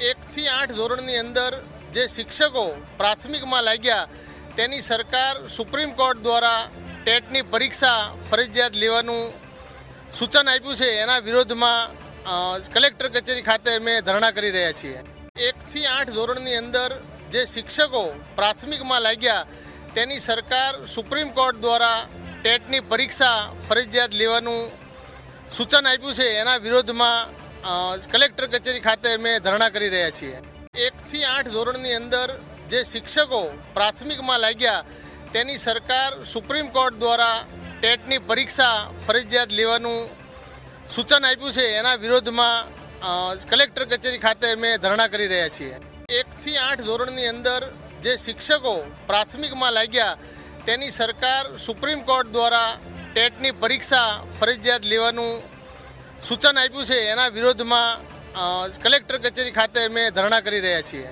1 થી 8 ધોરણની અંદર જે શિક્ષકો પ્રાથમિકમાં લાગ્યા તેની સરકાર સુપ્રીમ કોર્ટ દ્વારા ટેટની પરીક્ષા ફરજિયાત લેવાનું સૂચન આપ્યું છે। એના વિરોધમાં કલેક્ટર કચેરી ખાતે અમે ધરણા કરી રહ્યા છીએ। 1 થી 8 ધોરણની અંદર જે શિક્ષકો પ્રાથમિકમાં લાગ્યા તેની સરકાર સુપ્રીમ કોર્ટ દ્વારા ટેટની પરીક્ષા ફરજિયાત લેવાનું સૂચન આપ્યું છે। એના વિરોધમાં કલેક્ટર કચેરી ખાતે અમે ધરણા કરી રહ્યા છીએ। 1 થી 8 ધોરણની અંદર જે શિક્ષકો પ્રાથમિકમાં લાગ્યા તેની સરકાર સુપ્રીમ કોર્ટ દ્વારા ટેટની પરીક્ષા ફરજિયાત લેવાનું સૂચન આપ્યું છે। એના વિરોધમાં કલેક્ટર કચેરી ખાતે અમે ધરણા કરી રહ્યા છીએ। 1 થી 8 ધોરણની અંદર જે શિક્ષકો પ્રાથમિકમાં લાગ્યા તેની સરકાર સુપ્રીમ કોર્ટ દ્વારા ટેટની પરીક્ષા ફરજિયાત લેવાનું સૂચન આપ્યું છે। એના વિરોધમાં કલેક્ટર કચેરી ખાતે અમે ધરણા કરી રહ્યા છીએ।